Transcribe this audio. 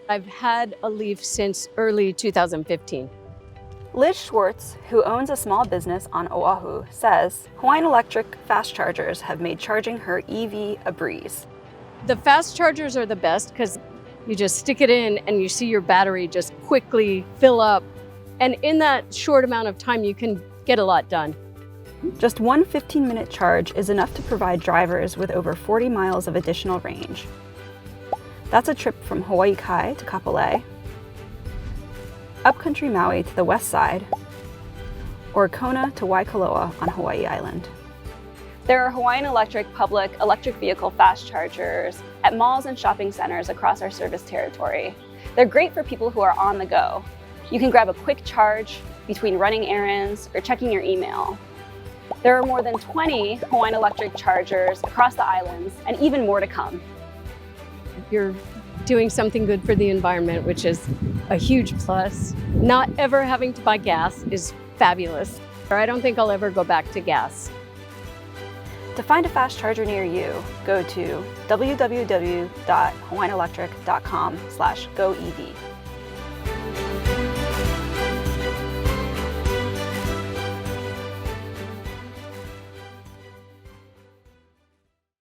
I've had a Leaf since early 2015. Liz Schwartz, who owns a small business on Oahu, says Hawaiian Electric fast chargers have made charging her EV a breeze. The fast chargers are the best because you just stick it in and you see your battery just quickly fill up. And in that short amount of time, you can get a lot done. Just one 15-minute charge is enough to provide drivers with over 40 miles of additional range. That's a trip from Hawaii Kai to Kapolei, upcountry Maui to the west side, or Kona to Waikoloa on Hawaii Island. There are Hawaiian Electric public electric vehicle fast chargers at malls and shopping centers across our service territory. They're great for people who are on the go. You can grab a quick charge between running errands or checking your email. There are more than 20 Hawaiian Electric chargers across the islands, and even more to come. You're doing something good for the environment, which is a huge plus. Not ever having to buy gas is fabulous. I don't think I'll ever go back to gas. To find a fast charger near you, go to www.hawaiianelectric.com/goev.